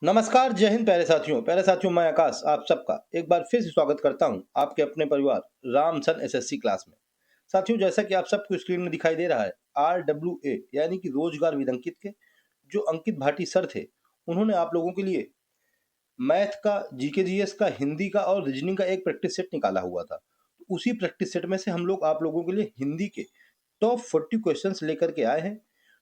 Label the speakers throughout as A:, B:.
A: नमस्कार, जय हिंद प्यारे साथियों मैं आकाश आप सबका एक बार फिर से स्वागत करता हूं आपके अपने परिवार रामसन एसएससी क्लास में। साथियों, जैसा कि आप सबको स्क्रीन में दिखाई दे रहा है, RWA यानी कि रोजगार विदंकित के जो अंकित भाटी सर थे, उन्होंने आप लोगों के लिए मैथ का, जीके जीएस का, हिंदी का और रीजनिंग का एक प्रैक्टिस सेट निकाला हुआ था। तो उसी प्रैक्टिस सेट में से हम लोग आप लोगों के लिए हिंदी के टॉप 40 क्वेश्चंस लेकर के आए हैं,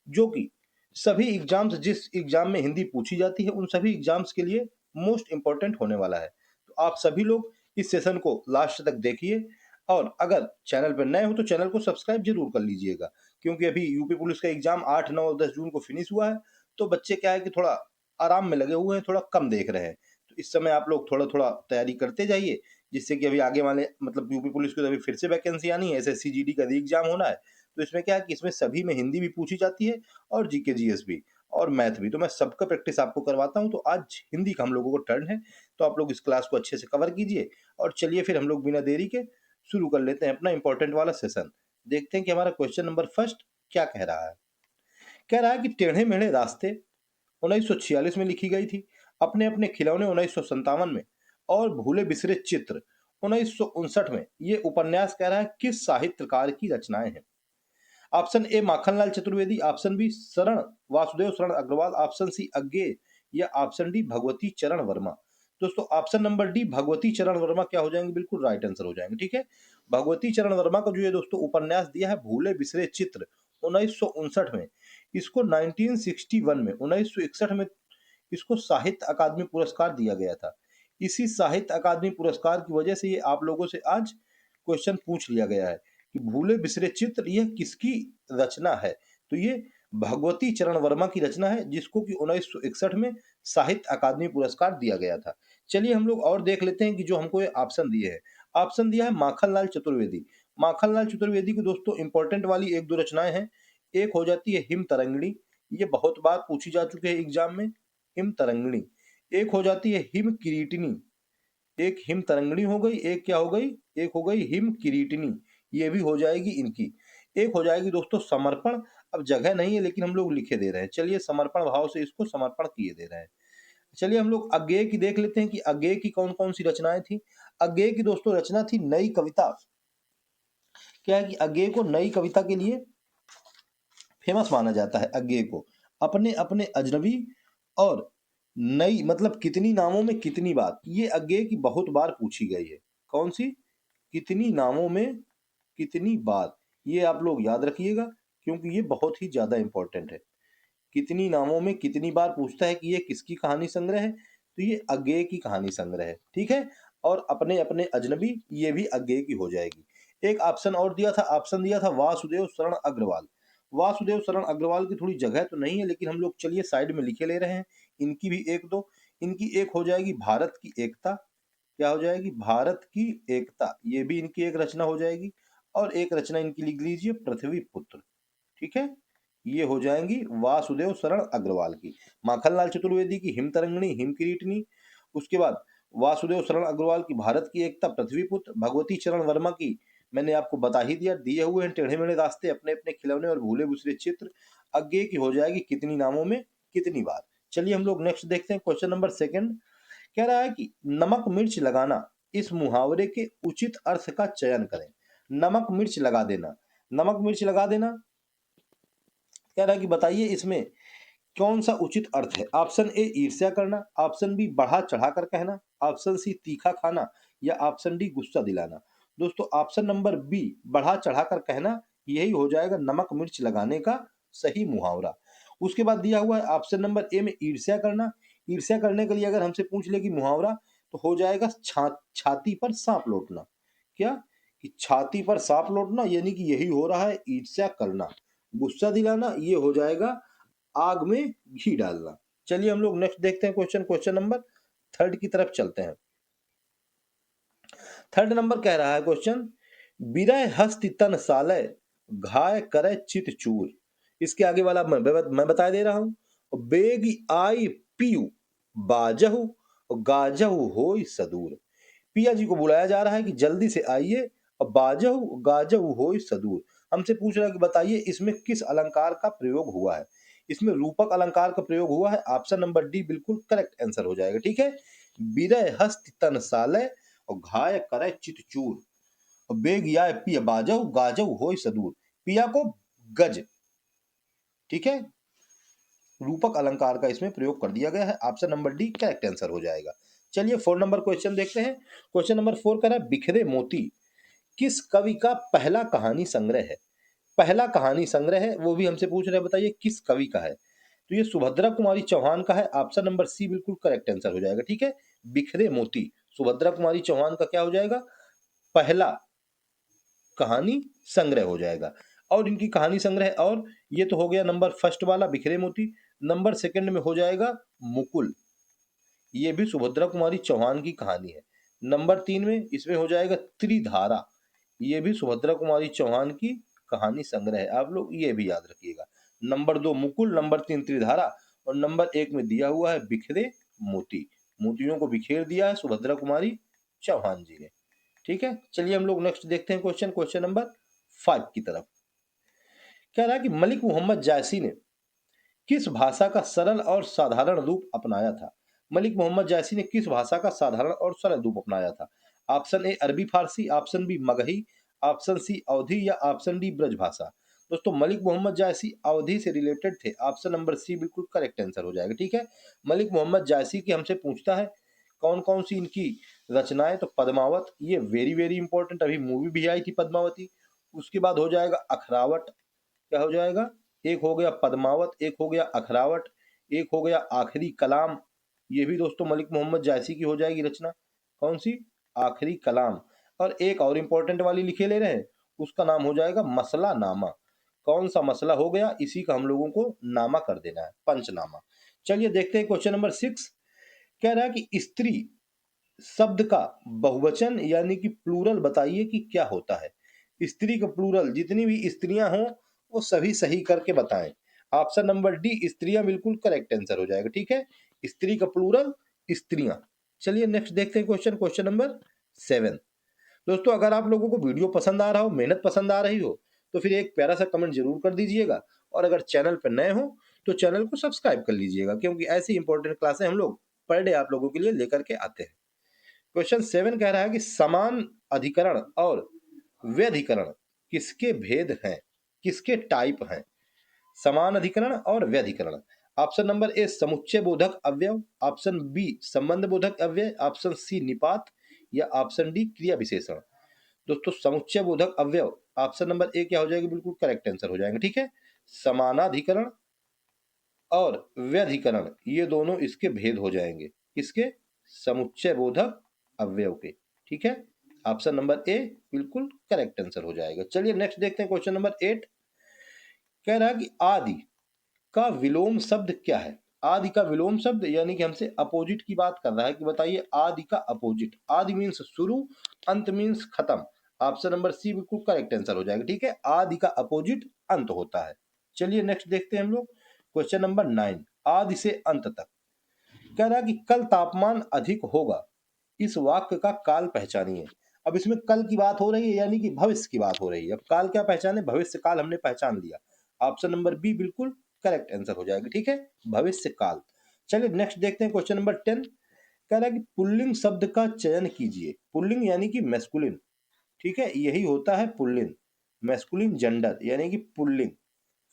A: जो कि सभी एग्जाम्स, जिस एग्जाम में हिंदी पूछी जाती है उन सभी एग्जाम्स के लिए मोस्ट इंपॉर्टेंट होने वाला है। तो आप सभी लोग इस सेशन को लास्ट तक देखिए, और अगर चैनल पर नए हो तो चैनल को सब्सक्राइब जरूर कर लीजिएगा, क्योंकि अभी यूपी पुलिस का एग्जाम 8, 9 और 10 जून को फिनिश हुआ है। तो बच्चे क्या है कि थोड़ा आराम में लगे हुए हैं, थोड़ा कम देख रहे हैं। तो इस समय आप लोग थोड़ा थोड़ा तैयारी करते जाइए, जिससे कि अभी आगे वाले मतलब यूपी पुलिस की तो अभी फिर से वैकेंसी आनी है, एसएससी जीडी का री एग्जाम होना है। तो इसमें क्या है कि इसमें सभी में हिंदी भी पूछी जाती है और जीके जीएस भी और मैथ भी। तो मैं सबका प्रैक्टिस आपको करवाता हूं। तो आज हिंदी का हम लोगों को टर्न है, तो आप लोग इस क्लास को अच्छे से कवर कीजिए। और चलिए फिर हम लोग बिना देरी के शुरू कर लेते हैं अपना इंपॉर्टेंट वाला सेशन। देखते हैं कि हमारा क्वेश्चन नंबर फर्स्ट क्या कह रहा है। कह रहा है कि टेढ़े मेढ़े रास्ते 1946 में लिखी गई थी, अपने अपने खिलौने 1957 में, और भूले बिसरे चित्र 1959 में। ये उपन्यास कह रहा है किस साहित्यकार की रचनाएं हैं। Option A Makhanlal Chaturvedi, option B Sharan Vasudev शरण अग्रवाल, ऑप्शन सी अज्ञे, या ऑप्शन डी भगवती चरण वर्मा। दोस्तों, ऑप्शन नंबर डी भगवती चरण वर्मा क्या हो जाएंगे, बिल्कुल राइट आंसर हो जाएंगे। ठीक है, भगवती चरण वर्मा का जो ये दोस्तों उपन्यास दिया है भूले बिसरे चित्र 1959 में, इसको 1961 में 1961 में इसको साहित्य अकादमी पुरस्कार दिया गया था। इसी साहित्य अकादमी पुरस्कार की वजह से ये आप लोगों से आज क्वेश्चन पूछ लिया गया है कि भूले बिसरे चित्र यह किसकी रचना है। तो ये भगवती चरण वर्मा की रचना है, जिसको कि 1961 में साहित्य अकादमी पुरस्कार दिया गया था। चलिए हम लोग और देख लेते हैं कि जो हमको ये ऑप्शन दिए हैं। ऑप्शन दिया है माखनलाल चतुर्वेदी। माखनलाल चतुर्वेदी की दोस्तों इंपॉर्टेंट वाली एक दो रचनाएं हैं। एक हो जाती है हिम तरंगिणी, ये बहुत बार पूछी जा चुकी है एग्जाम में, हिम तरंगिणी। एक हो जाती है हिम किरीटिनी, एक हिम तरंगिणी हो गई, एक क्या हो गई, एक हो गई हिम किरीटिनी, ये भी हो जाएगी इनकी। एक हो जाएगी दोस्तों समर्पण। अब जगह नहीं है लेकिन हम लोग लिखे दे रहे हैं, चलिए समर्पण भाव से इसको समर्पण किए दे रहे हैं। चलिए हम लोग अज्ञेय की देख लेते हैं कि अज्ञेय की कौन कौन सी रचनाएं थी। अज्ञेय की दोस्तों रचना थी नई कविता। क्या है कि अज्ञेय को नई कविता के लिए फेमस माना जाता है। अज्ञेय को अपने अपने अजनबी और नई मतलब कितनी नामों में कितनी बात, ये अज्ञेय की बहुत बार पूछी गई है। कौन सी, कितनी नामों में कितनी बात, ये आप लोग याद रखिएगा, क्योंकि ये बहुत ही ज्यादा इंपॉर्टेंट है। कितनी नामों में कितनी बार पूछता है कि ये किसकी कहानी संग्रह है, तो ये अज्ञेय की कहानी संग्रह है। ठीक है, और अपने अपने अजनबी, ये भी अज्ञेय की हो जाएगी। एक ऑप्शन और दिया था, ऑप्शन दिया था वासुदेव शरण अग्रवाल। वासुदेव शरण अग्रवाल की थोड़ी जगह तो नहीं है, लेकिन हम लोग चलिए साइड में लिखे ले रहे हैं। इनकी भी एक दो, इनकी एक हो जाएगी भारत की एकता। क्या हो जाएगी, भारत की एकता, ये भी इनकी एक रचना हो जाएगी। और एक रचना इनकी लिख लीजिए पृथ्वी पुत्र। ठीक है, ये हो जाएंगी वासुदेव शरण अग्रवाल की। माखनलाल चतुर्वेदी की हिम तरंगिणी हिम किरीटनी, उसके बाद वासुदेव शरण अग्रवाल की भारत की एकता पृथ्वीपुत्र, भगवती चरण वर्मा की मैंने आपको बता ही दिया, दिए हुए हैं टेढ़े मेढ़े रास्ते, अपने अपने खिलौने और भूले बिसरे चित्र। अज्ञेय की हो जाएगी कितनी नामों में कितनी बार। चलिए हम लोग नेक्स्ट देखते हैं क्वेश्चन नंबर सेकंड। कह रहा है कि नमक मिर्च लगाना, इस मुहावरे के उचित अर्थ का चयन करें। नमक मिर्च लगा देना, नमक मिर्च लगा देना, कह रहा है कि बताइए इसमें कौन सा उचित अर्थ है। ऑप्शन ए ईर्ष्या करना, ऑप्शन बी बढ़ा चढ़ाकर कहना, ऑप्शन सी तीखा खाना, या ऑप्शन डी गुस्सा दिलाना। दोस्तों ऑप्शन नंबर बी बढ़ा चढ़ाकर कहना, यही हो जाएगा नमक मिर्च लगाने का सही मुहावरा। उसके बाद दिया हुआ है ऑप्शन नंबर ए में ईर्ष्या करना। ईर्ष्या करने के लिए अगर हमसे पूछ ले कि मुहावरा, तो हो जाएगा छाती पर सांप लौटना। क्या, कि छाती पर सांप लौटना, यानी कि यही हो रहा है ईर्ष्या करना। गुस्सा दिलाना, ये हो जाएगा आग में घी डालना। चलिए हम लोग नेक्स्ट देखते हैं क्वेश्चन, क्वेश्चन नंबर थर्ड की तरफ चलते हैं। थर्ड नंबर कह रहा है क्वेश्चन, बिरय हस्ति तन सालय, घाय करे चित चूर। इसके आगे वाला मैं बता दे रहा हूं। बेगी आई पीयू, बाजहु गाजहु होई सदूर। पिया जी को बुलाया जा रहा है कि जल्दी से आइए, और बाजहु गाजहु होई सदूर। हमसे पूछ रहा है कि बताइए इसमें किस अलंकार का प्रयोग हुआ है। इसमें रूपक अलंकार का प्रयोग हुआ है। ऑप्शन नंबर डी बिल्कुल करेक्ट आंसर हो जाएगा। ठीक है, बिरह हस्त तन सालय और घाय करे चित चूर और बेग या पिया बाजव गाजव होय सदूर। पिया को गज, ठीक है, रूपक अलंकार का इसमें प्रयोग कर दिया गया है। Option number D correct answer हो जाएगा। चलिए 4 नंबर क्वेश्चन देखते हैं। क्वेश्चन नंबर 4 कह रहा है बिखरे मोती किस कवि का पहला कहानी संग्रह है? पहला कहानी संग्रह है, वो भी हमसे पूछ रहे हैं, बताइए किस कवि का है? तो ये सुभद्रा कुमारी चौहान का है। ऑप्शन नंबर सी बिल्कुल करेक्ट आंसर हो जाएगा। ठीक है, बिखरे मोती सुभद्रा कुमारी चौहान का क्या हो जाएगा? पहला कहानी संग्रह हो जाएगा। और इनकी कहानी संग्रह, और ये तो हो गया नंबर फर्स्ट वाला बिखरे मोती। नंबर सेकंड में हो जाएगा मुकुल, ये भी सुभद्रा कुमारी चौहान की कहानी है। नंबर 3 में इसमें हो जाएगा त्रिधारा, ये भी सुभद्रा कुमारी चौहान की कहानी संग्रह है। आप लोग ये भी याद रखिएगा। नंबर 2 मुकुल, नंबर 3 त्रिधारा और नंबर 1 में दिया हुआ है बिखरे मोती। मोतियों को बिखेर दिया है सुभद्रा कुमारी चौहान जी ने। ठीक है, चलिए हम लोग नेक्स्ट देखते हैं क्वेश्चन, क्वेश्चन नंबर 5 की तरफ। कह रहा है कि मलिक मोहम्मद जायसी ने किस भाषा का सरल और साधारण रूप अपनाया था? मलिक मोहम्मद जायसी ने किस भाषा का साधारण और सरल रूप अपनाया था? Option A Arabi Farsi, option B Magahi, option C Awadhi या ऑप्शन डी ब्रज भाषा। दोस्तों मलिक मोहम्मद जायसी अवधी से रिलेटेड थे। ऑप्शन नंबर सी बिल्कुल करेक्ट आंसर हो जाएगा। ठीक है, मलिक मोहम्मद जायसी की हमसे पूछता है कौन कौन सी इनकी रचनाएं, तो पद्मावत, ये वेरी वेरी इंपॉर्टेंट, अभी मूवी भी आई थी पद्मावती। उसके बाद हो जाएगा अखरावट, क्या हो जाएगा? एक हो गया पद्मावत, एक हो गया अखरावट, एक हो गया आखिरी कलाम। ये भी दोस्तों मलिक मोहम्मद जायसी की हो जाएगी रचना। कौन सी? आखिरी कलाम। और एक और इंपॉर्टेंट वाली लिखे ले रहे हैं, उसका नाम हो जाएगा मसला नामा। कौन सा मसला हो गया, इसी का हम लोगों को नामा कर देना है, पंचनामा। चलिए देखते हैं क्वेश्चन नंबर 6। कह रहा है कि स्त्री शब्द का बहुवचन यानी कि प्लूरल बताइए कि क्या होता है? स्त्री का प्लूरल, जितनी भी स्त्रियां हों वो सभी सही करके बताएं। ऑप्शन नंबर डी स्त्रियां बिल्कुल करेक्ट आंसर हो जाएगा। ठीक है, स्त्री का प्लूरल स्त्रियां। चलिए नेक्स्ट देखते हैं क्वेश्चन, क्वेश्चन नंबर 7। दोस्तों अगर आप लोगों को वीडियो पसंद आ रहा हो, मेहनत पसंद आ रही हो, तो फिर एक प्यारा सा कमेंट जरूर कर दीजिएगा। और अगर चैनल पर नए हो तो चैनल को सब्सक्राइब कर लीजिएगा, क्योंकि ऐसी इंपॉर्टेंट क्लासें हम लोग पर डे आप लोगों के लिए लेकर के आते हैं। क्वेश्चन 7 कह रहा है कि समान अधिकरण और व्यधिकरण किसके भेद हैं, किसके टाइप हैं? समान अधिकरण और व्यधिकरण। ऑप्शन नंबर ए समुच्चय बोधक अव्यय, ऑप्शन बी संबंध बोधक अव्यय, ऑप्शन सी निपात या ऑप्शन डी क्रिया विशेषण। दोस्तों समुच्चय बोधक अव्यय, ऑप्शन नंबर ए क्या हो जाएगा? बिल्कुल करेक्ट आंसर हो जाएगा। ठीक है, समानाधिकरण और व्यधिकरण ये दोनों इसके भेद हो जाएंगे, किसके? समुच्चय बोधक अवयव के। ठीक है, ऑप्शन नंबर ए बिल्कुल करेक्ट आंसर हो जाएगा। चलिए नेक्स्ट देखते हैं क्वेश्चन नंबर 8। कह रहा है कि आदि का विलोम शब्द क्या है? आदि का विलोम शब्द यानी कि हमसे अपोजिट की बात कर रहा है कि बताइए आदि का अपोजिट। आदि मीन्स शुरू, अंत मीन्स खत्म। ऑप्शन नंबर सी बिल्कुल करेक्ट आंसर हो जाएगा। ठीक है, आदि का अपोजिट अंत होता है। चलिए नेक्स्ट देखते हैं हम लोग क्वेश्चन नंबर 9, आदि से अंत तक। कह रहा है कि कल तापमान अधिक होगा, इस वाक्य का काल पहचानिए। अब इसमें कल की बात हो रही है यानी कि भविष्य की बात हो रही है। अब काल क्या पहचाने? भविष्य काल हमने पहचान लिया। ऑप्शन नंबर बी बिल्कुल करेक्ट आंसर हो जाएगा। ठीक है, भविष्य काल। चलिए नेक्स्ट देखते हैं क्वेश्चन नंबर 10। कह रहा है कि पुल्लिंग शब्द का चयन कीजिए। पुल्लिंग यानी कि मैस्कुलिन, ठीक है, यही होता है पुल्लिंग। मैस्कुलिन जेंडर यानी कि पुल्लिंग,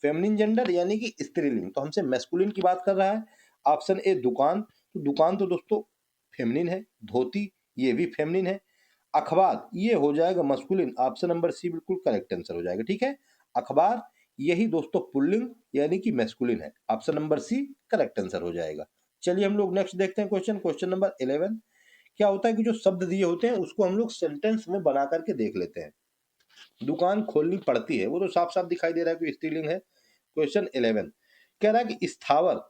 A: फेमिनिन जेंडर यानी कि स्त्रीलिंग। तो हमसे मैस्कुलिन की बात कर रहा है। ऑप्शन ए दुकान, तो दुकान तो दोस्तों फेमिनिन है। धोती ये भी फेमिनिन है। अखबार ये हो जाएगा मस्कुलिन। ऑप्शन नंबर सी बिल्कुल करेक्ट आंसर हो जाएगा। ठीक है, अखबार यही दोस्तों पुल्लिंग यानी कि मैस्कुलिन है। Option number C correct answer हो जाएगा। चलिए हम लोग नेक्स्ट देखते हैं क्वेश्चन, क्वेश्चन नंबर 11। क्या होता है कि जो शब्द दिए होते हैं उसको हम लोग सेंटेंस में बना करके देख लेते हैं। दुकान खोलनी पड़ती है, वो तो साफ साफ दिखाई दे रहा है कि स्त्रीलिंग है। क्वेश्चन 11 कह रहा है कि स्थावर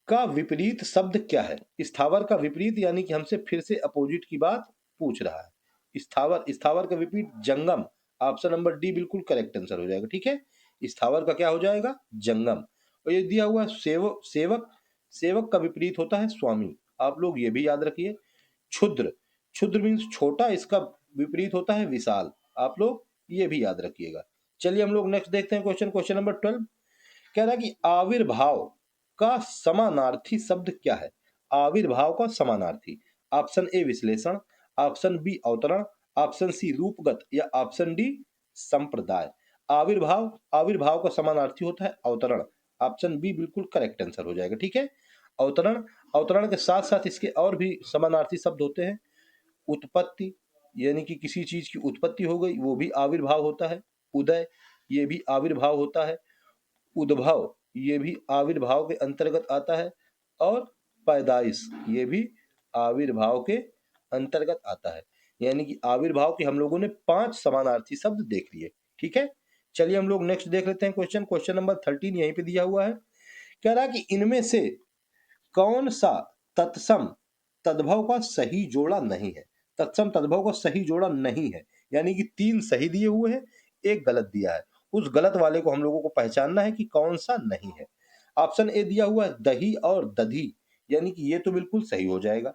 A: का विपरीत शब्द क्या है? स्थावर का विपरीत यानी कि हमसे फिर से अपोजिट की बात पूछ रहा है। स्थावर, स्थावर का विपरीत जंगम। ऑप्शन नंबर डी बिल्कुल करेक्ट आंसर हो जाएगा। ठीक है, स्थावर का क्या हो जाएगा? जंगम। और ये दिया हुआ सेवक, सेवक, सेवक का विपरीत होता है स्वामी। आप लोग ये भी याद रखिए। क्षुद्र, क्षुद्र मीन्स छोटा, इसका विपरीत होता है विशाल। आप लोग ये भी याद रखिएगा। चलिए हम लोग नेक्स्ट देखते हैं क्वेश्चन, क्वेश्चन नंबर 12। कह रहा है कि आविर्भाव का समानार्थी शब्द क्या है? आविर्भाव का समानार्थी। ऑप्शन ए विश्लेषण, ऑप्शन बी अवतरण, ऑप्शन सी रूपगत या ऑप्शन डी संप्रदाय। आविर्भाव, आविर्भाव का समानार्थी होता है अवतरण। ऑप्शन बी बिल्कुल करेक्ट आंसर हो जाएगा। ठीक है, अवतरण, अवतरण के साथ साथ इसके और भी समानार्थी शब्द होते हैं। उत्पत्ति, यानी कि किसी चीज की उत्पत्ति हो गई, वो भी आविर्भाव होता है। उदय, ये भी आविर्भाव होता है। उद्भव, ये भी आविर्भाव के अंतर्गत आता है। और पैदाइश, ये भी आविर्भाव के अंतर्गत आता है। यानी कि आविर्भाव के हम लोगों ने 5 समानार्थी शब्द देख लिए। ठीक है, चलिए हम लोग नेक्स्ट देख लेते हैं क्वेश्चन। क्वेश्चन नंबर 13 यहीं पे दिया हुआ है। कह रहा है कि इनमें से कौन सा तत्सम तद्भव का सही जोड़ा नहीं है? तत्सम तद्भव का सही जोड़ा नहीं है, यानी कि 3 सही दिए हुए हैं, एक गलत दिया है। उस गलत वाले को हम लोगों को पहचानना है कि कौन सा नहीं है। ऑप्शन ए दिया हुआ है दही और दधी, यानी कि ये तो बिल्कुल सही हो जाएगा।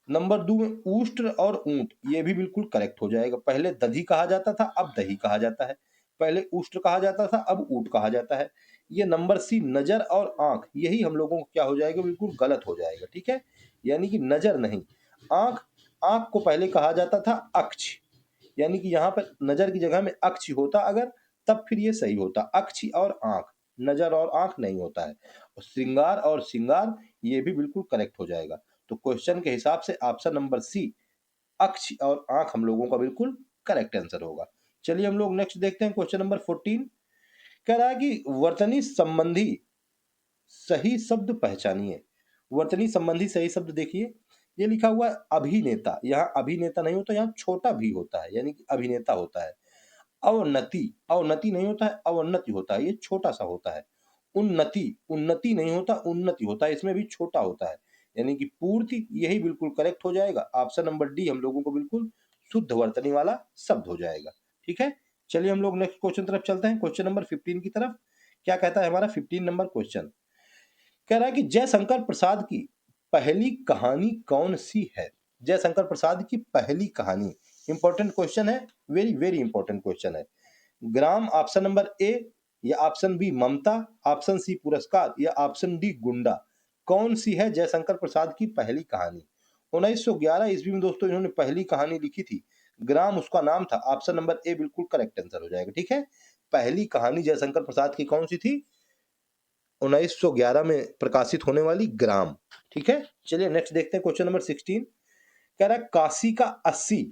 A: नंबर 2 में ऊष्ट्र और ऊंट, ये भी बिल्कुल करेक्ट हो जाएगा। पहले दधी कहा जाता था, अब दही कहा जाता है। पहले ऊष्ट्र कहा जाता था, अब ऊंट कहा जाता है। ये नंबर सी नजर और आंख, यही हम लोगों को क्या हो जाएगा, बिल्कुल गलत हो जाएगा। ठीक है, यानी कि नजर नहीं, आंख। आंख को पहले कहा जाता था अक्ष, यानी कि यहाँ पर नजर की जगह में अक्ष होता अगर, तब फिर ये सही होता। अक्ष और आंख, नजर और आंख नहीं होता है। और श्रृंगार और सिंगार, ये भी बिल्कुल करेक्ट हो जाएगा। तो क्वेश्चन के हिसाब से ऑप्शन नंबर सी अक्ष और आंख हम लोगों का बिल्कुल करेक्ट आंसर होगा। चलिए हम लोग नेक्स्ट देखते हैं क्वेश्चन नंबर 14। कह रहा है कि वर्तनी संबंधी सही शब्द पहचानिए। वर्तनी संबंधी सही शब्द देखिए, ये लिखा हुआ है अभिनेता। यहाँ अभिनेता नहीं होता, यहाँ छोटा भी होता है, यानी कि अभिनेता होता है। अवनति, अवनति नहीं होता है, अवन्नति होता है, ये छोटा सा होता है। उन्नति, उन्नति नहीं होता, उन्नति होता है, इसमें भी छोटा होता है। यानी कि पूर्ति, यही बिल्कुल करेक्ट हो जाएगा। ऑप्शन नंबर डी हम लोगों को बिल्कुल शुद्ध वर्तनी वाला शब्द हो जाएगा। ठीक है, चलिए हम लोग नेक्स्ट क्वेश्चन तरफ चलते हैं, क्वेश्चन नंबर 15 की तरफ। क्या कहता है हमारा 15 नंबर क्वेश्चन? कह रहा है कि जयशंकर प्रसाद की पहली कहानी कौन सी है? जयशंकर प्रसाद की पहली कहानी, इंपॉर्टेंट क्वेश्चन है, वेरी वेरी इंपॉर्टेंट क्वेश्चन है। ग्राम ऑप्शन नंबर ए, या ऑप्शन बी ममता, ऑप्शन सी पुरस्कार, या ऑप्शन डी गुंडा। कौन सी है जयशंकर प्रसाद की पहली कहानी? 1911 ईस्वी में दोस्तों इन्होंने पहली कहानी लिखी थी। ग्राम उसका नाम था। ऑप्शन नंबर ए बिल्कुल करेक्ट आंसर हो जाएगा। ठीक है, पहली कहानी जयशंकर प्रसाद की कौन सी थी? 1911 में प्रकाशित होने वाली ग्राम। ठीक है, चलिए नेक्स्ट देखते हैं क्वेश्चन नंबर 16। कह रहा है काशी का 80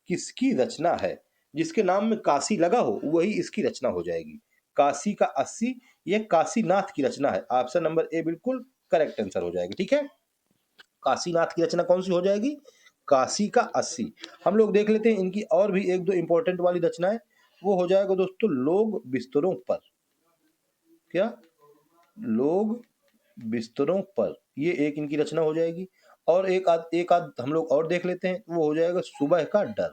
A: किसकी रचना है? जिसके नाम में काशी लगा हो वही इसकी रचना हो जाएगी। काशी का 80 ये काशीनाथ की रचना है। ऑप्शन नंबर ए बिल्कुल करेक्ट आंसर हो जाएगा। ठीक है, काशीनाथ की रचना कौन सी हो जाएगी? काशी का 80। हम लोग देख लेते हैं इनकी और भी एक दो इंपॉर्टेंट वाली रचनाएं। वो हो जाएगा दोस्तों लोग बिस्तरों पर। क्या? लोग बिस्तरों पर, ये एक इनकी रचना हो जाएगी। और एक आध हम लोग और देख लेते हैं, वो हो जाएगा सुबह का डर।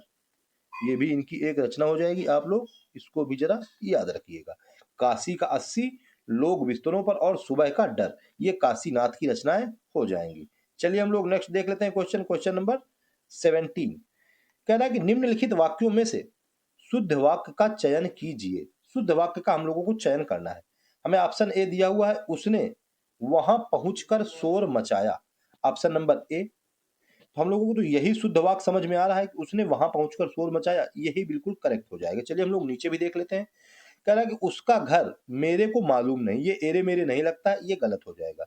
A: ये भी इनकी एक रचना हो जाएगी। आप लोग इसको भी जरा याद रखिएगा। काशी का 80, लोग बिस्तरों पर और सुबह का डर, ये काशीनाथ की रचनाएं हो जाएंगी। चलिए हम लोग नेक्स्ट देख लेते हैं क्वेश्चन, क्वेश्चन नंबर 17। कह रहा है कि निम्नलिखित वाक्यों में से शुद्ध वाक्य का चयन कीजिए। शुद्ध वाक्य का हम लोगों को चयन करना है। हमें ऑप्शन ए दिया हुआ है उसने वहां पहुंचकर शोर मचाया। ऑप्शन नंबर ए, तो हम लोगों को तो यही शुद्ध वाक्य समझ में आ रहा है कि उसने वहां पहुंचकर शोर मचाया, यही बिल्कुल करेक्ट हो जाएगा। चलिए हम लोग नीचे भी देख लेते हैं। कह रहा है कि उसका घर मेरे को मालूम नहीं, ये एरे मेरे नहीं लगता है, ये गलत हो जाएगा।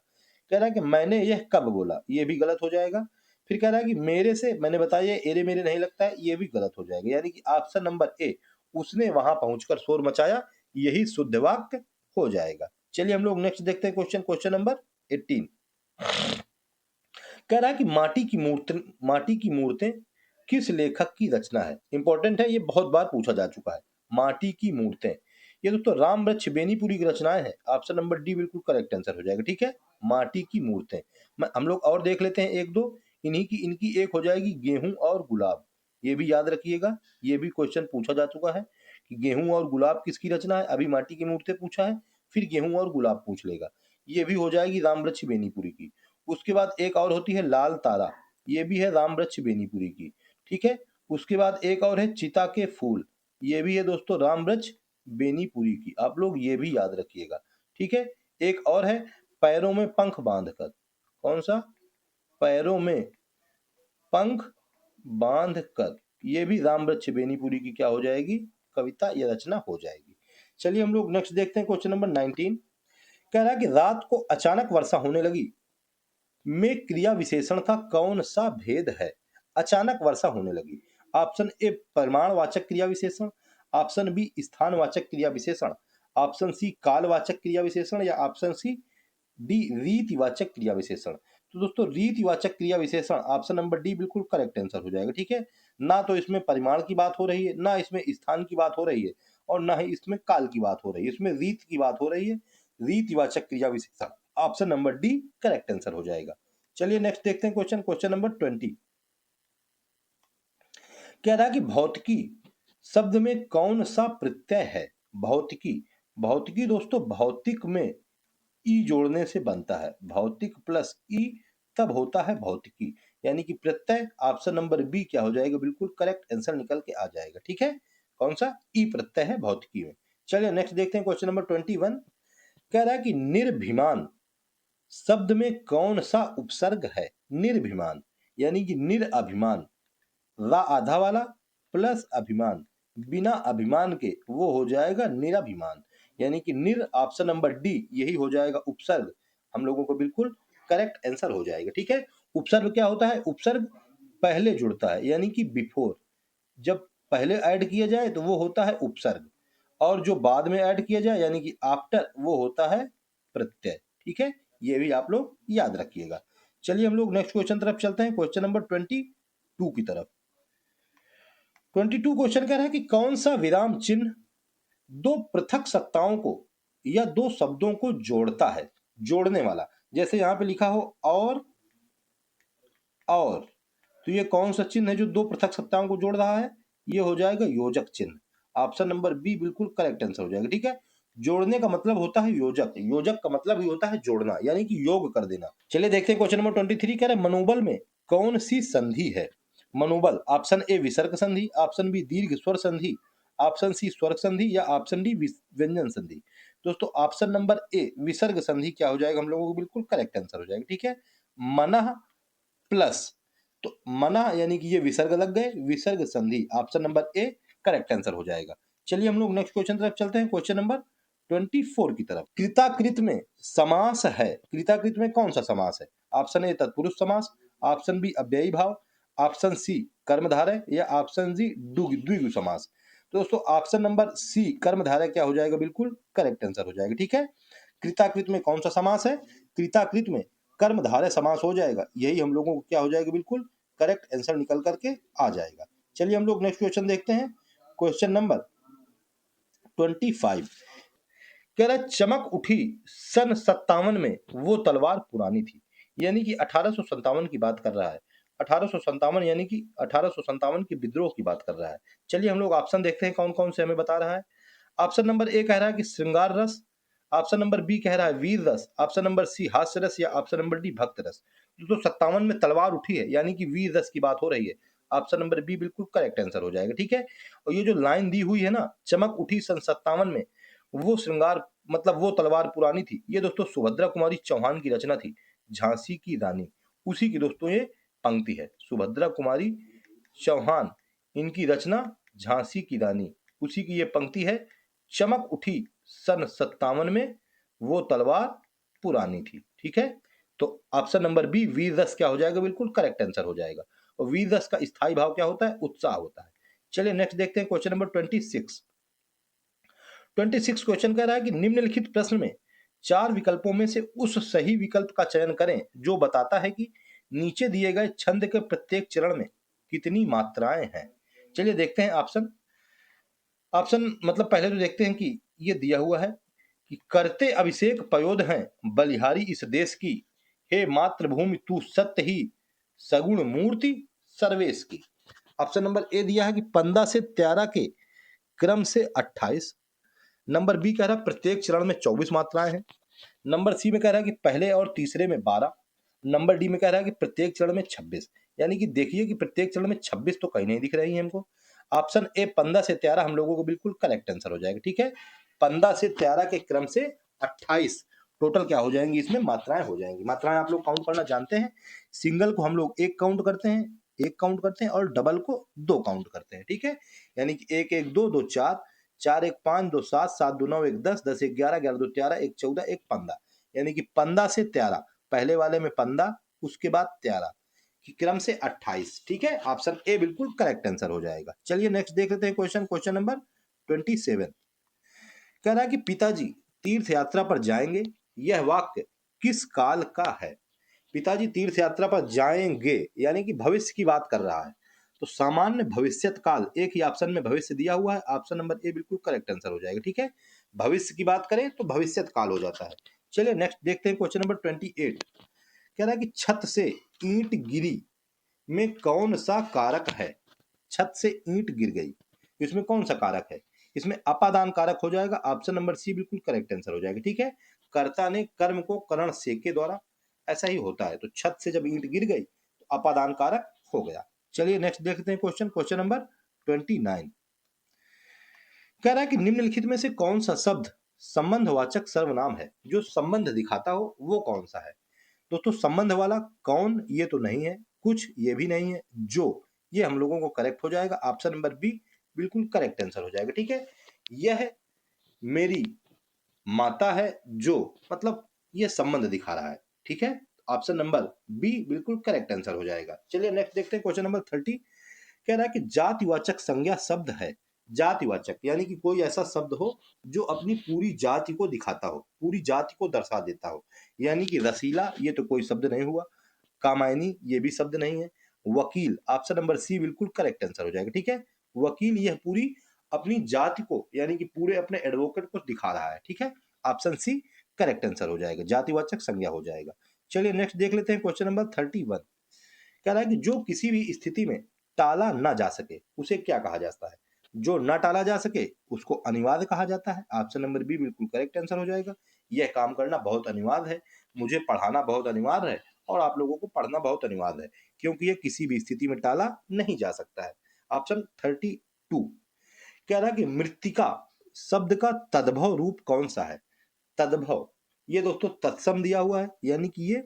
A: कह रहा है कि मैंने यह कब बोला, ये भी गलत हो जाएगा। फिर कह रहा है कि मेरे से मैंने बताया ये एरे मेरे नहीं लगता है, ये भी गलत हो जाएगा। यानी कि ऑप्शन नंबर ए उसने वहां पहुंचकर शोर मचाया, यही शुद्ध वाक्य हो जाएगा। चलिए हम लोग नेक्स्ट देखते हैं क्वेश्चन, क्वेश्चन नंबर 18। कह रहा है कि माटी की मूर्तें किस लेखक की रचना है? इंपॉर्टेंट है, ये बहुत बार पूछा जा चुका है। माटी की मूर्तें, ये दोस्तों राम वृक्ष बेनीपुरी की रचनाएं हैं। ऑप्शन नंबर डी बिल्कुल करेक्ट आंसर हो जाएगा। ठीक है, माटी की मूर्तें। हम लोग और देख लेते हैं एक दो। इनकी एक हो जाएगी गेहूं और गुलाब, ये भी याद रखिएगा। ये भी क्वेश्चन पूछा जा चुका है कि गेहूं और गुलाब किसकी रचना है। अभी माटी की मूर्तें पूछा है, फिर गेहूं और गुलाब पूछ लेगा। ये भी हो जाएगी राम वृक्ष बेनीपुरी की। उसके बाद एक और होती है लाल तारा, ये भी है राम वृक्ष बेनीपुरी की। ठीक है, उसके बाद एक और है चिता के फूल, ये भी है दोस्तों राम वृक्ष बेनीपुरी की। आप लोग ये भी याद रखिएगा। ठीक है। एक और है पैरों में पंख बांधकर, कौन सा? पैरों में पंख बांधकर, ये भी रामवृक्ष बेनीपुरी की क्या हो जाएगी? कविता या रचना हो जाएगी। चलिए हम लोग नेक्स्ट देखते हैं क्वेश्चन नंबर 19। कह रहा है कि रात को अचानक वर्षा होने लगी में क्रिया विशेषण का कौन सा भेद है? अचानक वर्षा होने लगी। ऑप्शन ए परिमाणवाचक क्रिया विशेषण, ऑप्शन बी स्थानवाचक क्रिया विशेषण, ऑप्शन सी कालवाचक क्रिया विशेषण या ऑप्शन सी डी रीतिवाचक क्रिया विशेषण। तो दोस्तों रीतिवाचक क्रिया विशेषण ऑप्शन नंबर डी बिल्कुल करेक्ट आंसर हो जाएगा। ठीक है, ना तो इसमें परिमाण की बात हो रही है, ना इसमें स्थान की बात हो रही है, और ना ही इसमें काल की बात हो रही है, इसमें रीत की बात हो रही है। रीतिवाचक क्रिया विशेषण option number D correct answer हो जाएगा। चलिए नेक्स्ट देखते हैं क्वेश्चन नंबर 20। कह रहा है कि भौतिकी शब्द में कौन सा प्रत्यय है? भौतिकी, भौतिकी दोस्तों भौतिक में ई जोड़ने से बनता है। भौतिक प्लस ई तब होता है भौतिकी, यानी कि प्रत्यय ऑप्शन नंबर बी क्या हो जाएगा? बिल्कुल करेक्ट आंसर निकल के आ जाएगा। ठीक है, कौन सा? ई प्रत्यय है भौतिकी में। चलिए नेक्स्ट देखते हैं क्वेश्चन नंबर 21। कह रहा है कि निर्भिमान शब्द में कौन सा उपसर्ग है? निर्भिमान यानी कि निरअभिमान, रा आधा वाला प्लस अभिमान, बिना अभिमान के वो हो जाएगा निराभिमान, यानी कि निर ऑप्शन नंबर डी यही हो जाएगा उपसर्ग, हम लोगों को बिल्कुल करेक्ट आंसर हो जाएगा। ठीक है, उपसर्ग क्या होता है? उपसर्ग पहले जुड़ता है, यानी कि बिफोर, जब पहले ऐड किया जाए तो वो होता है उपसर्ग, और जो बाद में ऐड किया जाए यानी कि आफ्टर वो होता है प्रत्यय। ठीक है, ये भी आप लोग याद रखिएगा। चलिए हम लोग नेक्स्ट क्वेश्चन तरफ चलते हैं, क्वेश्चन नंबर 22 की तरफ। 22 क्वेश्चन कह रहा है कि कौन सा विराम चिन्ह दो पृथक सत्ताओं को या दो शब्दों को जोड़ता है? जोड़ने वाला, जैसे यहां पे लिखा हो और, तो ये कौन सा चिन्ह है जो दो पृथक सत्ताओं को जोड़ रहा है? ये हो जाएगा योजक चिन्ह। ऑप्शन नंबर बी बिल्कुल करेक्ट आंसर हो जाएगा। ठीक है, जोड़ने का मतलब होता है योजक, योजक का मतलब ही होता है जोड़ना, यानी कि योग कर देना। चलिए देखते हैं क्वेश्चन नंबर 23। कह रहे हैं मनोबल में कौन सी संधि है? मनोबल ऑप्शन ए विसर्ग संधि, ऑप्शन बी दीर्घ स्वर संधि, ऑप्शन सी स्वर संधि या ऑप्शन डी व्यंजन संधि। दोस्तों ऑप्शन नंबर ए विसर्ग संधि क्या हो जाएगा? हम लोगों को बिल्कुल करेक्ट आंसर हो जाएगा। ठीक है, मनः प्लस, तो मना यानी कि ये विसर्ग लग गए, विसर्ग संधि option number A correct answer हो जाएगा। चलिए हम लोग नेक्स्ट क्वेश्चन तरफ चलते हैं, क्वेश्चन नंबर 24 की तरफ। कृताकृत में समास है, कृताकृत में कौन सा समास है? ऑप्शन ए तत्पुरुष समास, ऑप्शन बी अव्ययी भाव, ऑप्शन सी कर्मधारय या ऑप्शन डी द्विगु समास। तो दोस्तों ऑप्शन नंबर सी कर्मधारय क्या हो जाएगा? बिल्कुल करेक्ट आंसर हो जाएगा। ठीक है, कृताकृत में कौन सा समास है? कृताकृत में कर्मधारय समास हो जाएगा, यही हम लोगों को क्या हो जाएगा? बिल्कुल करेक्ट आंसर निकल करके आ जाएगा। चलिए हम लोग नेक्स्ट क्वेश्चन देखते हैं, क्वेश्चन नंबर 25। कह रहा है चमक उठी सन 57 में वो तलवार पुरानी थी, यानी कि 1857 की बात कर रहा है। 1857 यानी कि 1857 के विद्रोह की बात कर रहा है। चलिए हम लोग ऑप्शन देखते हैं कौन कौन से हमें बता रहा है। ऑप्शन नंबर ए कह रहा है कि श्रृंगार रस, ऑप्शन नंबर बी कह रहा है वीर रस, ऑप्शन नंबर सी हास्य रस या ऑप्शन नंबर डी भक्त रस। तो 57 में तलवार उठी है यानी कि वीर रस की बात हो रही है, ऑप्शन नंबर बी बिल्कुल करेक्ट आंसर हो जाएगा। ठीक है, और ये जो लाइन दी हुई है ना, चमक उठी सन 57 में वो श्रृंगार मतलब वो तलवार पुरानी थी, ये दोस्तों सुभद्रा कुमारी चौहान की रचना थी, झांसी की रानी, उसी की दोस्तों ये पंक्ति है। सुभद्रा कुमारी चौहान इनकी रचना झांसी की रानी, उसी की ये पंक्ति है। चमक उठी सन 57 में वो तलवार पुरानी थी। ठीक है, तो ऑप्शन नंबर बी वीर रस क्या हो जाएगा? बिल्कुल करेक्ट आंसर हो जाएगा। और वीर रस का स्थायी भाव क्या होता है? उत्साह होता है। चलिए नेक्स्ट देखते हैं क्वेश्चन नंबर 26। 26 क्वेश्चन कह रहा है कि निम्नलिखित प्रश्न में चार विकल्पों में से उस सही विकल्प का चयन करें जो बताता है कि नीचे दिए गए छंद के प्रत्येक चरण में कितनी मात्राएं हैं। चलिए देखते हैं ऑप्शन। ऑप्शन मतलब पहले तो देखते हैं कि ये दिया हुआ है कि करते अभिषेक पयोध हैं बलिहारी इस देश की, हे मातृभूमि तू सत्य ही सगुण मूर्ति सर्वेश की। ऑप्शन नंबर ए दिया है कि 15 से 13 के क्रम से 28। नंबर बी कह रहा है प्रत्येक चरण में 24 मात्राएं हैं। नंबर सी में कह रहा है कि पहले और तीसरे में 12। नंबर डी में कह रहा है कि प्रत्येक चरण में 26, यानी कि देखिए कि प्रत्येक चरण में 26 तो कहीं नहीं दिख रही है हमको। ऑप्शन ए 15 से 13 हम लोगों को बिल्कुल करेक्ट आंसर हो जाएगा। ठीक है, 15 से 13 के क्रम से 28 टोटल क्या हो जाएंगी, इसमें मात्राएं हो जाएंगी। मात्राएं आप लोग काउंट करना जानते हैं। सिंगल को हम लोग एक काउंट करते हैं, एक काउंट करते हैं, और डबल को दो काउंट करते हैं। ठीक है, यानी कि एक एक दो, दो चार, चार एक पाँच, दो सात, सात दो नौ, एक 10, 10 एक 11, 11 दो 13, एक 14, एक 15, यानी कि 15 से 13, पहले वाले में 15, उसके बाद 13 की क्रम से 28। ठीक है, ऑप्शन ए बिल्कुल करेक्ट आंसर हो जाएगा। चलिए नेक्स्ट देख लेते हैं क्वेश्चन, क्वेश्चन नंबर 27। कह रहा है कि पिताजी तीर्थ यात्रा पर जाएंगे, यह वाक्य किस काल का है? पिताजी तीर्थ यात्रा पर जाएंगे यानी कि भविष्य की बात कर रहा है, तो सामान्य भविष्यत काल एक ही ऑप्शन में भविष्य दिया हुआ है, ऑप्शन नंबर ए बिल्कुल करेक्ट आंसर हो जाएगा। ठीक है, भविष्य की बात करें तो भविष्यत काल हो जाता है। चलिए नेक्स्ट देखते हैं क्वेश्चन नंबर 28। कह रहा है कि छत से ईंट गिरी में कौन सा कारक है? छत से ईंट गिर गई, इसमें कौन सा कारक है? इसमें अपादान कारक हो जाएगा, ऑप्शन नंबर सी बिल्कुल करेक्ट आंसर हो जाएगा। ठीक है, कर्ता ने कर्म को करण से के द्वारा, ऐसा ही होता है। तो छत से जब ईंट गिर गई तो अपादान कारक हो गया। चलिए नेक्स्ट देखते हैं क्वेश्चन, क्वेश्चन नंबर 29। कह रहा है कि निम्नलिखित में से कौन सा शब्द संबंधवाचक सर्वनाम है? जो संबंध दिखाता हो वो कौन सा है? दोस्तों संबंध वाला कौन, ये तो नहीं है, कुछ ये भी नहीं है, जो, ये हम लोगों को करेक्ट हो जाएगा, ऑप्शन नंबर बी बिल्कुल करेक्ट आंसर हो जाएगा। ठीक है, यह मेरी माता है, जो, मतलब ये संबंध दिखा रहा है। ठीक है, ऑप्शन नंबर बी बिल्कुल करेक्ट आंसर हो जाएगा। चलिए नेक्स्ट देखते हैं क्वेश्चन नंबर 30। कह रहा है कि जातिवाचक संज्ञा शब्द है। जातिवाचक यानी कि कोई ऐसा शब्द हो जो अपनी पूरी जाति को दिखाता हो, पूरी जाति को दर्शा देता हो, यानी कि रसीला, ये तो कोई शब्द नहीं हुआ, कामायनी, ये भी शब्द नहीं है, वकील, ऑप्शन नंबर सी बिल्कुल करेक्ट आंसर हो जाएगा। ठीक है, वकील यह पूरी अपनी जाति को यानी कि पूरे अपने एडवोकेट को दिखा रहा है। ठीक है, ऑप्शन सी करेक्ट आंसर हो जाएगा, जातिवाचक संज्ञा हो जाएगा। चलिए नेक्स्ट देख लेते हैं क्वेश्चन नंबर 31। कह रहा है कि जो किसी भी स्थिति में टाला ना जा सके उसे क्या कहा जाता है? जो ना टाला जा सके उसको अनिवार्य कहा जाता है, ऑप्शन नंबर बी बिल्कुल करेक्ट आंसर हो जाएगा। यह काम करना बहुत अनिवार्य है, मुझे पढ़ाना बहुत अनिवार्य है, और आप लोगों को पढ़ना बहुत अनिवार्य है, क्योंकि यह किसी भी स्थिति में टाला नहीं जा सकता है। ऑप्शन 32। कह रहा है कि मृत्तिका शब्द का तद्भव रूप कौन सा है? तद्भव, ये दोस्तों तत्सम दिया हुआ है, यानी कि ये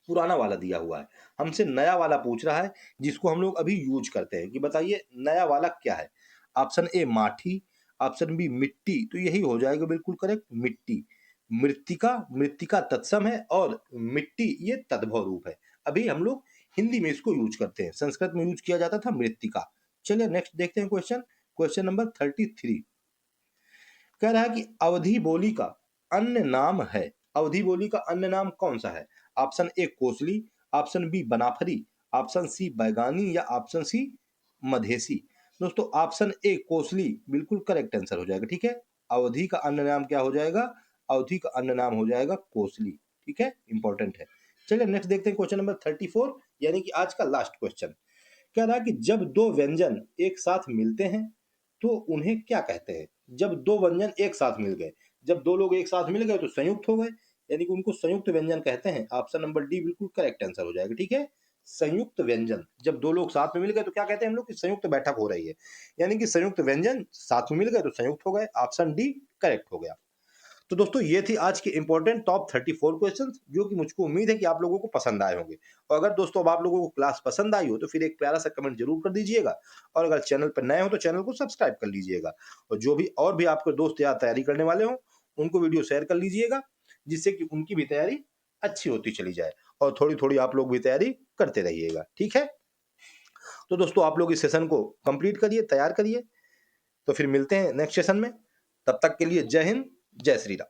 A: पुराना वाला दिया हुआ है, हमसे नया वाला पूछ रहा है जिसको हम लोग अभी यूज करते हैं, कि बताइए नया वाला क्या है? ऑप्शन ए माठी, ऑप्शन बी मिट्टी, तो यही हो जाएगा बिल्कुल करेक्ट, मिट्टी। मृत्तिका, मृत्तिका तत्सम है, और मिट्टी ये तद्भव रूप है। अभी हम लोग हिंदी में इसको यूज करते हैं, संस्कृत में यूज किया जाता था मृत्तिका। चलिए नेक्स्ट देखते हैं क्वेश्चन, क्वेश्चन नंबर 33। कह रहा है कि अवधि बोली का अन्य नाम है, अवधि बोली का अन्य नाम कौन सा है? Option A Kosli, option B Banaphari, option C Baigani, या ऑप्शन सी मधेसी। दोस्तों ऑप्शन ए कोसली बिल्कुल करेक्ट आंसर हो जाएगा। ठीक है, अवधि का अन्य नाम क्या हो जाएगा? अवधि का अन्य नाम हो जाएगा कोसली। ठीक है, इंपॉर्टेंट है। चलिए नेक्स्ट देखते हैं क्वेश्चन नंबर 34, यानी कि आज का लास्ट क्वेश्चन। कह रहा है कि जब दो व्यंजन एक साथ मिलते हैं तो उन्हें क्या कहते हैं? जब दो व्यंजन एक साथ मिल गए, जब दो लोग एक साथ मिल गए तो संयुक्त हो गए, यानी कि उनको संयुक्त व्यंजन कहते हैं, ऑप्शन नंबर डी बिल्कुल करेक्ट आंसर हो जाएगा। ठीक है, संयुक्त व्यंजन, जब दो लोग साथ में मिल गए तो क्या कहते हैं हम लोग? कि संयुक्त बैठक हो रही है, यानी कि संयुक्त व्यंजन साथ में मिल गए तो संयुक्त हो गए, ऑप्शन डी करेक्ट हो गया। तो दोस्तों ये थी आज की इंपॉर्टेंट टॉप 34 क्वेश्चंस, जो कि मुझको उम्मीद है कि आप लोगों को पसंद आए होंगे। और अगर दोस्तों अब आप लोगों को क्लास पसंद आई हो तो फिर एक प्यारा सा कमेंट जरूर कर दीजिएगा, और अगर चैनल पर नए हो तो चैनल को सब्सक्राइब कर लीजिएगा, और जो भी और भी आपके दोस्त या तैयारी करने वाले हो उनको वीडियो शेयर कर लीजिएगा, जिससे कि उनकी भी तैयारी अच्छी होती चली जाए, और थोड़ी थोड़ी आप लोग भी तैयारी करते रहिएगा। ठीक है, तो दोस्तों आप लोग इस सेशन को कंप्लीट करिए, तैयार करिए, तो फिर मिलते हैं नेक्स्ट सेशन में। तब तक के लिए जय हिंद, जय श्री राम।